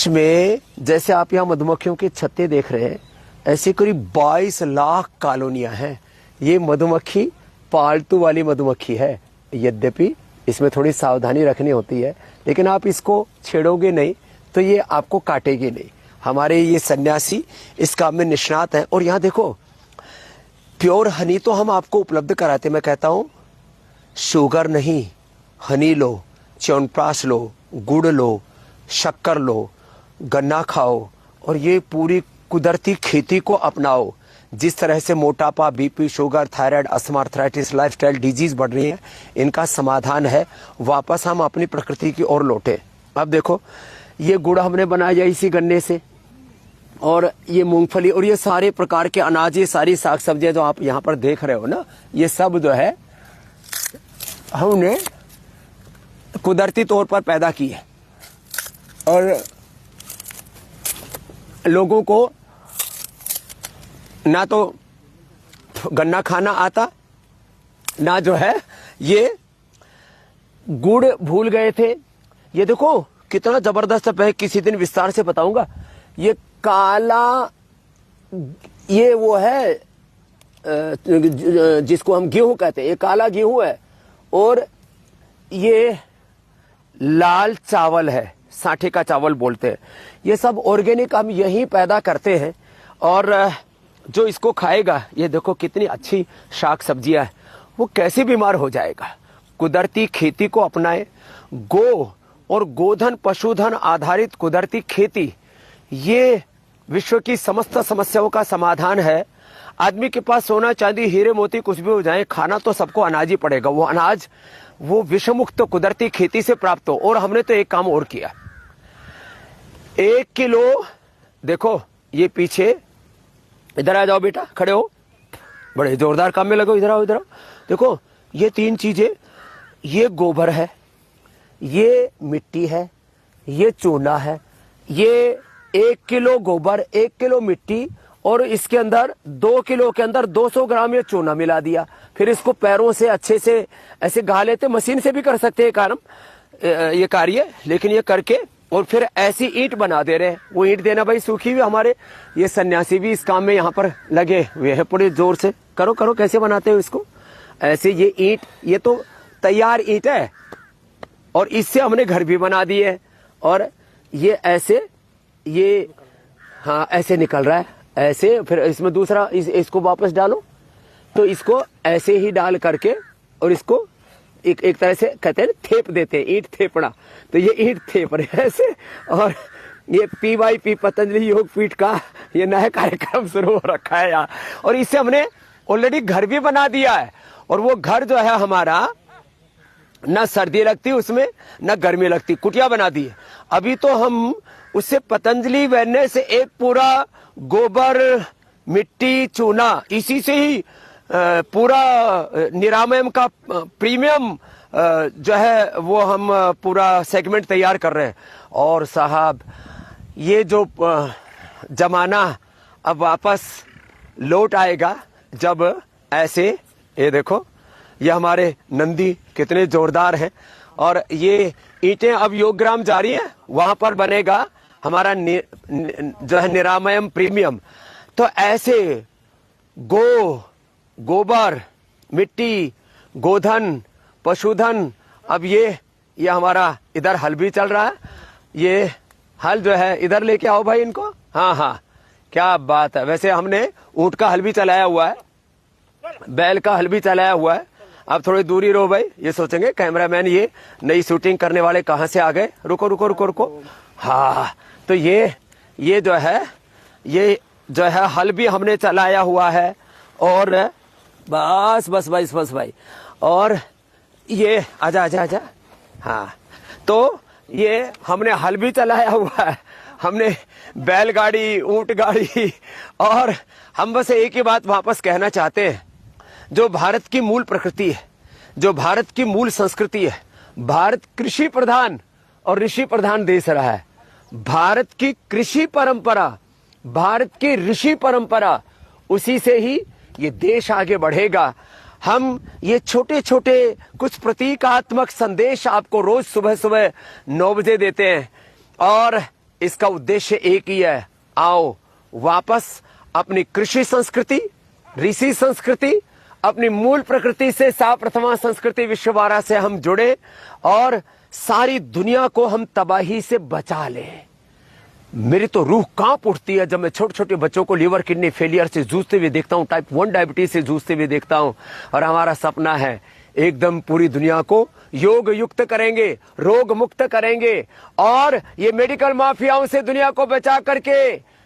देश में जैसे आप यहाँ मधुमक्खियों के छत्ते देख रहे हैं, ऐसे करीब 22 लाख कॉलोनियां हैं। ये मधुमक्खी पालतू वाली मधुमक्खी है, यद्यपि इसमें थोड़ी सावधानी रखनी होती है, लेकिन आप इसको छेड़ोगे नहीं तो ये आपको काटेगी नहीं। हमारे ये सन्यासी इस काम में निष्णात हैं। और यहाँ देखो, प्योर हनी तो हम आपको उपलब्ध कराते। मैं कहता हूँ शुगर नहीं, हनी लो, च्यवनप्राश लो, गुड़ लो, शक्कर लो, गन्ना खाओ और ये पूरी कुदरती खेती को अपनाओ। जिस तरह से मोटापा, BP, sugar, thyroid, asthma, arthritis, lifestyle disease बढ़ रही है, इनका समाधान है वापस हम अपनी प्रकृति की ओर लौटे। अब देखो, ये गुड़ हमने बनाया इसी गन्ने से, और ये मूंगफली और ये सारे प्रकार के अनाज, ये सारी साग सब्जियां जो आप यहाँ पर देख रहे हो ना, ये सब जो है हमने कुदरती तौर पर पैदा की है। और लोगों को ना तो गन्ना खाना आता, ना जो है ये गुड़ भूल गए थे। ये देखो कितना जबरदस्त है, किसी दिन विस्तार से बताऊंगा। ये काला, ये वो है जिसको हम गेहूं कहते हैं, ये काला गेहूं है। और ये लाल चावल है, साठे का चावल बोलते हैं। ये सब ऑर्गेनिक हम यहीं पैदा करते हैं। और जो इसको खाएगा, ये देखो कितनी अच्छी शाक सब्जियां है, वो कैसे बीमार हो जाएगा। कुदरती खेती को अपनाए। गो और गोधन पशुधन आधारित कुदरती खेती, ये विश्व की समस्त समस्याओं का समाधान है। आदमी के पास सोना चांदी हीरे मोती कुछ भी हो जाए, खाना तो सबको अनाज ही पड़ेगा। वो अनाज वो विषमुक्त कुदरती खेती से प्राप्त हो। और हमने तो एक काम और किया, 1 किलो, देखो ये पीछे, इधर आ जाओ बेटा, खड़े हो, बड़े जोरदार काम में लगो, इधर आओ, इधर आओ। देखो ये 3 चीजें, ये गोबर है, ये मिट्टी है, ये चूना है। ये 1 किलो गोबर, 1 किलो मिट्टी, और इसके अंदर 2 किलो के अंदर 200 ग्राम ये चूना मिला दिया। फिर इसको पैरों से अच्छे से ऐसे गा लेते, मशीन से भी कर सकते हैं ये कार्य, लेकिन ये करके और फिर ऐसी ईंट बना दे रहे हैं। वो ईंट देना भाई सूखी हुई, हमारे ये सन्यासी भी इस काम में यहाँ पर लगे हुए हैं पूरे जोर से। करो करो, कैसे बनाते हो इसको? ऐसे ये ईंट, ये तो तैयार ईंट है, और इससे हमने घर भी बना दिए। और ये ऐसे, ये हाँ ऐसे निकल रहा है, ऐसे। फिर इसमें दूसरा, इसको वापस डालो, तो इसको ऐसे ही डाल करके और इसको एक तरह से कहते हैं थेप देते हैं, ईंट थेपड़ा। तो ये ईंट थेप रहे ऐसे। और ये PYP पतंजलि योग पीठ का ये नया कार्यक्रम शुरू हो रखा है यहाँ। और इससे हमने ऑलरेडी घर भी बना दिया है। और वो घर जो है हमारा, ना सर्दी लगती उसमें, ना गर्मी लगती, कुटिया बना दी है। अभी तो हम उससे पतंजलि वेलनेस से एक पूरा गोबर, मिट्टी, चूना, इसी से ही पूरा निरामयम का प्रीमियम जो है वो हम पूरा सेगमेंट तैयार कर रहे हैं। और साहब ये जो जमाना अब वापस लौट आएगा, जब ऐसे, ये देखो ये हमारे नंदी कितने जोरदार हैं। और ये ईंटें अब योगग्राम जारी है, वहां पर बनेगा हमारा जो है निरामयम प्रीमियम। तो ऐसे गोबर, मिट्टी, गोधन, पशुधन। अब ये हमारा इधर हल भी चल रहा है। ये हल जो है, इधर लेके आओ भाई इनको। हाँ हाँ, क्या बात है। वैसे हमने ऊंट का हल भी चलाया हुआ है, बैल का हल भी चलाया हुआ है। अब थोड़ी दूरी रहो भाई, ये सोचेंगे कैमरामैन ये नई शूटिंग करने वाले कहाँ से आ गए। रुको रुको रुको रुको। हाँ, तो ये जो है हल भी हमने चलाया हुआ है। और बस भाई। और ये आजा। हाँ, तो ये हमने हल भी चलाया हुआ है, हमने बैलगाड़ी, ऊंट गाड़ी। और हम बस एक ही बात वापस कहना चाहते हैं, जो भारत की मूल प्रकृति है, जो भारत की मूल संस्कृति है, भारत कृषि प्रधान और ऋषि प्रधान देश रहा है। भारत की कृषि परंपरा, भारत की ऋषि परंपरा, उसी से ही ये देश आगे बढ़ेगा। हम ये छोटे छोटे कुछ प्रतीकात्मक संदेश आपको रोज सुबह सुबह 9 बजे देते हैं। और इसका उद्देश्य एक ही है, आओ वापस अपनी कृषि संस्कृति, ऋषि संस्कृति, अपनी मूल प्रकृति से प्रथमा संस्कृति विश्ववारा से हम जुड़े और सारी दुनिया को हम तबाही से बचा लें। मेरी तो रूह कांप उठती है जब मैं छोटे छोटे बच्चों को लीवर किडनी फेलियर से जूझते हुए देखता हूं, टाइप 1 डायबिटीज से जूझते हुए देखता हूं। और हमारा सपना है एकदम पूरी दुनिया को योग युक्त करेंगे, रोग मुक्त करेंगे और ये मेडिकल माफियाओं से दुनिया को बचा करके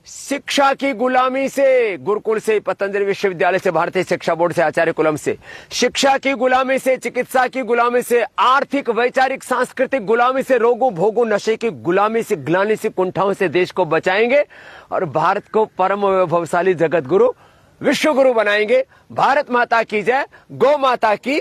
शिक्षा की गुलामी से, गुरुकुल से, पतंजलि विश्वविद्यालय से, भारतीय शिक्षा बोर्ड से, आचार्य कुलम से, शिक्षा की गुलामी से, चिकित्सा की गुलामी से, आर्थिक वैचारिक सांस्कृतिक गुलामी से, रोगों भोगों नशे की गुलामी से, ग्लानि से, कुंठाओं से देश को बचाएंगे और भारत को परम वैभवशाली जगत गुरु, विश्व गुरु बनाएंगे। भारत माता की जय, गौ माता की